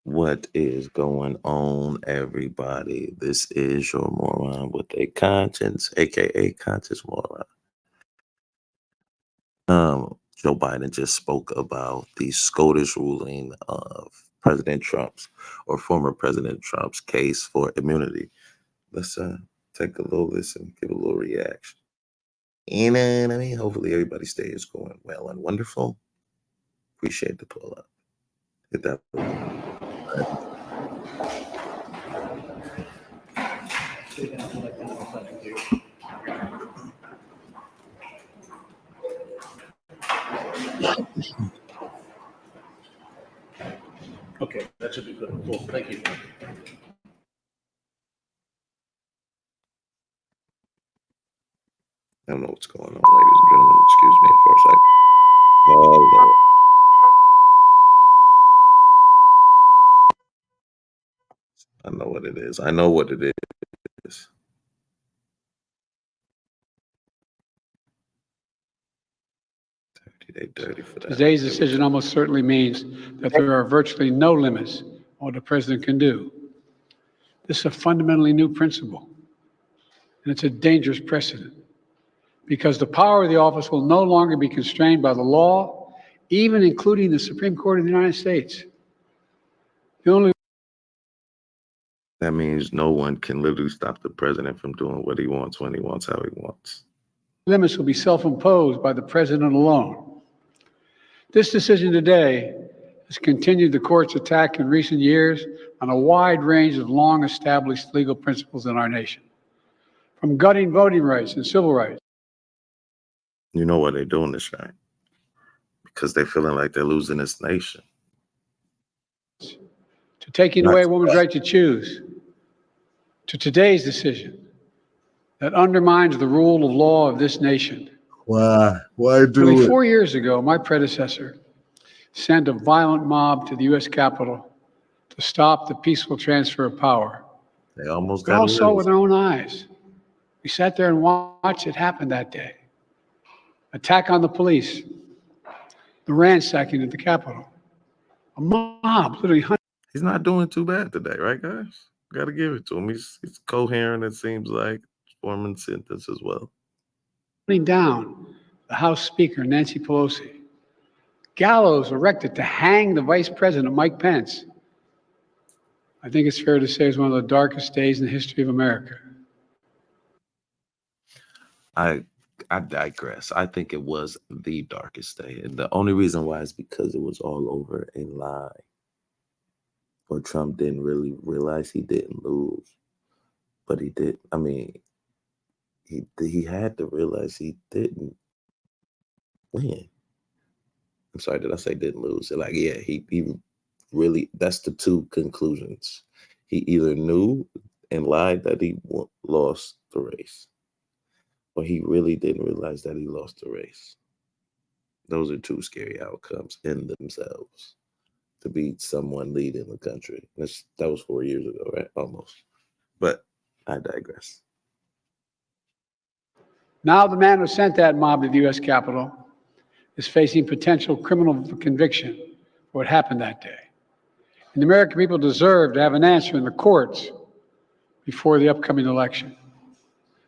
What is going on, everybody? This is your moron with a conscience, aka conscious moron. Joe Biden just spoke about the SCOTUS ruling of President Trump's or former President Trump's case for immunity. Let's take a little listen, give a little reaction. You know what I mean? Hopefully everybody's day is going well and wonderful. Appreciate the pull up. Hit that. Okay, that should be good. Cool. Thank you. I don't know what's going on, ladies and gentlemen. Excuse me for a second. Oh, Lord. I know what it is. I know what it is. Dirty for that. Today's decision almost certainly means that there are virtually no limits on what the president can do. This is a fundamentally new principle, and it's a dangerous precedent because the power of the office will no longer be constrained by the law, even including the Supreme Court of the United States. The only That means no one can literally stop the president from doing what he wants, when he wants, how he wants. limits will be self-imposed by the president alone. This decision today has continued the court's attack in recent years on a wide range of long-established legal principles in our nation, from gutting voting rights and civil rights. You know why they're doing this, right? Because they're feeling like they're losing this nation. To taking away a woman's right to choose, to today's decision that undermines the rule of law of this nation. Why do Nearly it? 4 years ago, my predecessor sent a violent mob to the U.S. Capitol to stop the peaceful transfer of power. They almost We got all saw it with it. our own eyes. We sat there and watched it happen that day. Attack on the police, the ransacking at the Capitol. A mob, literally hundreds. He's not doing too bad today, right, guys? Got to give it to him. He's coherent, it seems like, forming sentence as well. Down the House Speaker, Nancy Pelosi. Gallows erected to hang the Vice President, Mike Pence. I think it's fair to say it's one of the darkest days in the history of America. I digress. I think it was the darkest day. And the only reason why is because it was all over a lie. Or Trump didn't really realize he didn't lose. But he did. I mean, he had to realize he didn't win. I'm sorry, did I say didn't lose? Like, yeah, he really, that's the two conclusions. He either knew and lied that he lost the race, or he really didn't realize that he lost the race. Those are two scary outcomes in themselves, to be someone leading the country. That was 4 years ago, right? Almost. But I digress. Now the man who sent that mob to the U.S. Capitol is facing potential criminal conviction for what happened that day. And the American people deserve to have an answer in the courts before the upcoming election.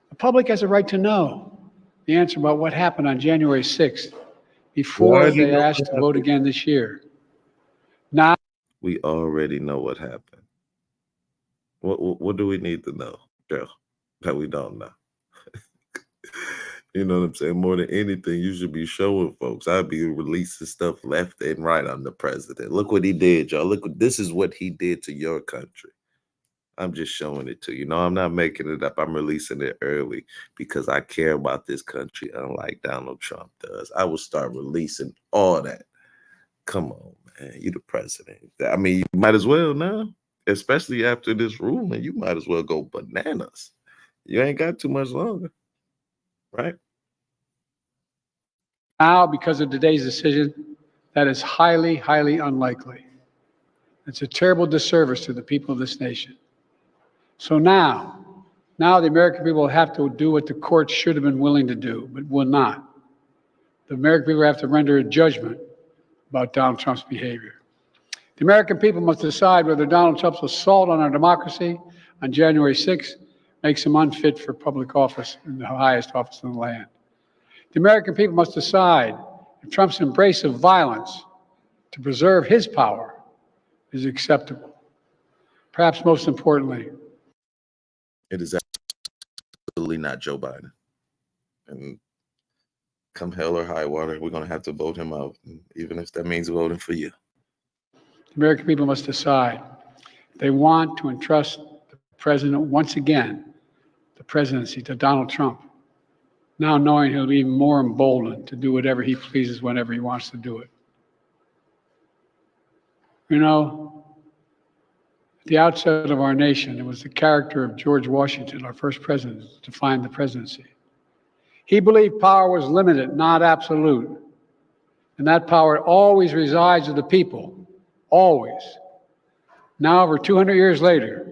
The public has a right to know the answer about what happened on January 6th before they are asked to vote again this year. Now, we already know what happened. What do we need to know, Joe, that we don't know? You know what I'm saying? More than anything, you should be showing folks. I'd be releasing stuff left and right on the president. Look what he did, y'all. This is what he did to your country. I'm just showing it to you. No, I'm not making it up. I'm releasing it early because I care about this country, unlike Donald Trump does. I will start releasing all that. Come on, man. You the president. I mean, you might as well now, especially after this ruling. You might as well go bananas. You ain't got too much longer, right? Now, because of today's decision, that is highly, highly unlikely. It's a terrible disservice to the people of this nation. So now the American people have to do what the courts should have been willing to do, but will not. The American people have to render a judgment about Donald Trump's behavior. The American people must decide whether Donald Trump's assault on our democracy on January 6th makes him unfit for public office in the highest office in the land. The American people must decide if Trump's embrace of violence to preserve his power is acceptable. Perhaps most importantly, It is absolutely not Joe Biden. And come hell or high water, we're going to have to vote him out, even if that means voting for you. the American people must decide if they want to entrust the president once again, the presidency, to Donald Trump, now knowing he'll be even more emboldened to do whatever he pleases whenever he wants to do it. You know, at the outset of our nation, it was the character of George Washington, our first president, to define the presidency. He believed power was limited, not absolute. And that power always resides with the people, always. Now, over 200 years later,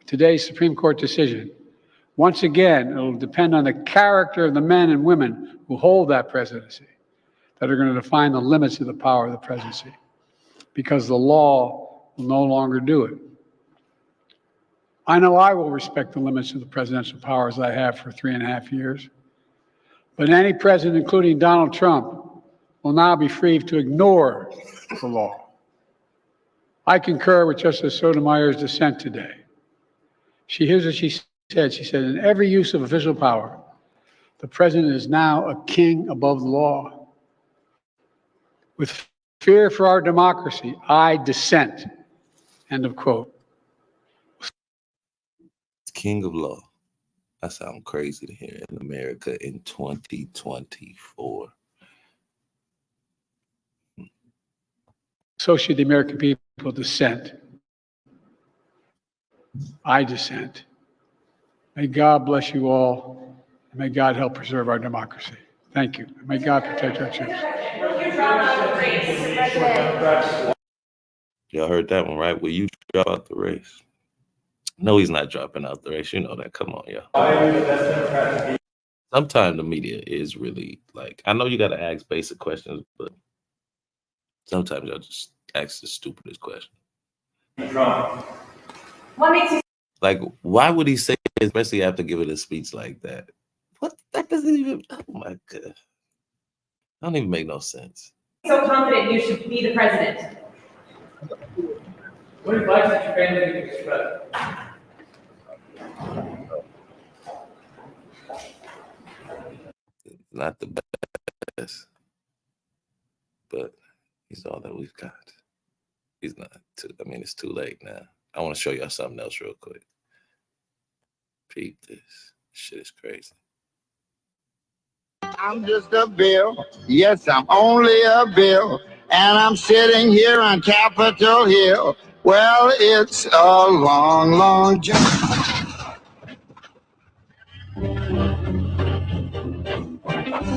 today's Supreme Court decision, once again, it'll depend on the character of the men and women who hold that presidency that are going to define the limits of the power of the presidency, because the law will no longer do it. I know I will respect the limits of the presidential powers I have for 3.5 years, but any president, including Donald Trump, will now be free to ignore the law. I concur with Justice Sotomayor's dissent today. Here's what she said. She said, in every use of official power, the president is now a king above the law. With fear for our democracy, I dissent. End of quote. King of law. That sounds crazy to hear in America in 2024. So should the American people dissent. I dissent. May God bless you all, and may God help preserve our democracy. Thank you. May God protect our troops. Y'all heard that one, right? Will you drop out the race? No, he's not dropping out the race. You know that. Come on, y'all. Sometimes the media is really like, I know you got to ask basic questions, but sometimes y'all just ask the stupidest question. Like, why would he say it, especially after giving a speech like that? What? That doesn't even, oh my God. That don't even make no sense. So confident you should be the president. What advice did your family give you, president? Not the best, but he's all that we've got. He's not too, I mean, it's too late now. I want to show y'all something else real quick. Peep this. Shit is crazy. I'm just a bill. Yes, I'm only a bill. And I'm sitting here on Capitol Hill. Well, it's a long, long journey.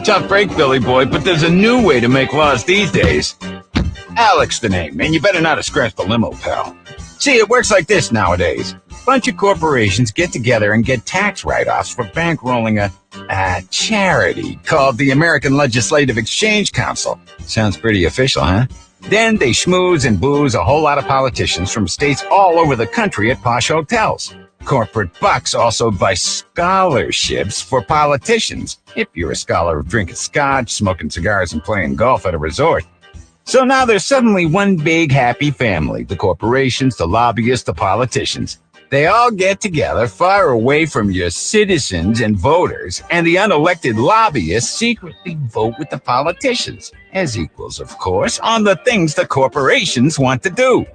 Tough break, Billy boy, but there's a new way to make laws these days. Alex the name, and you better not have scratched the limo, pal. See, it works like this nowadays. Bunch of corporations get together and get tax write-offs for bankrolling a charity called the American Legislative Exchange Council. Sounds pretty official, huh? Then they schmooze and booze a whole lot of politicians from states all over the country at posh hotels. Corporate bucks also buy scholarships for politicians, if you're a scholar of drinking scotch, smoking cigars, and playing golf at a resort. So now there's suddenly one big happy family, the corporations, the lobbyists, the politicians. They all get together far away from your citizens and voters, and the unelected lobbyists secretly vote with the politicians, as equals, of course, on the things the corporations want to do.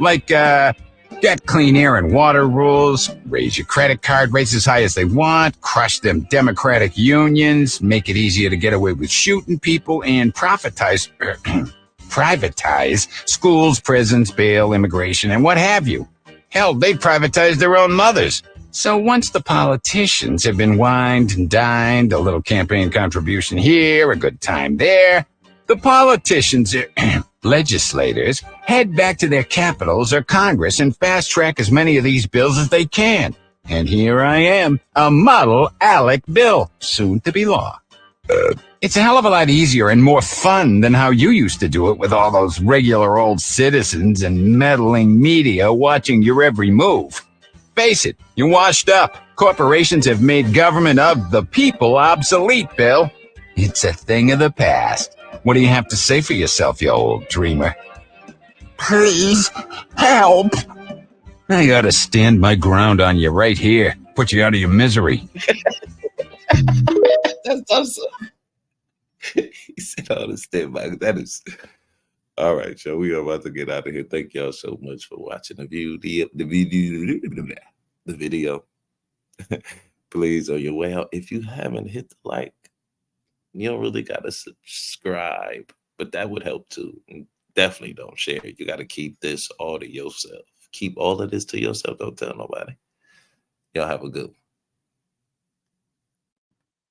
Like, get clean air and water rules, raise your credit card rates as high as they want, crush them democratic unions, make it easier to get away with shooting people, and privatize schools, prisons, bail, immigration, and what have you. Hell, they privatize their own mothers. So once the politicians have been wined and dined, a little campaign contribution here, a good time there, the politicians, legislators, head back to their capitals or Congress and fast-track as many of these bills as they can. And here I am, a model ALEC bill, soon to be law. It's a hell of a lot easier and more fun than how you used to do it with all those regular old citizens and meddling media watching your every move. Face it, you're washed up. Corporations have made government of the people obsolete, Bill. It's a thing of the past. What do you have to say for yourself, you old dreamer? Please help. I ought to stand my ground on you right here. Put you out of your misery. That's awesome. He said, "I understand, Mike." That is all right, y'all. We are about to get out of here. Thank y'all so much for watching the video. Please, on your way out, if you haven't hit the like, you don't really gotta subscribe, but that would help too. And definitely don't share it. You gotta keep this all to yourself. Keep all of this to yourself. Don't tell nobody. Y'all have a good one.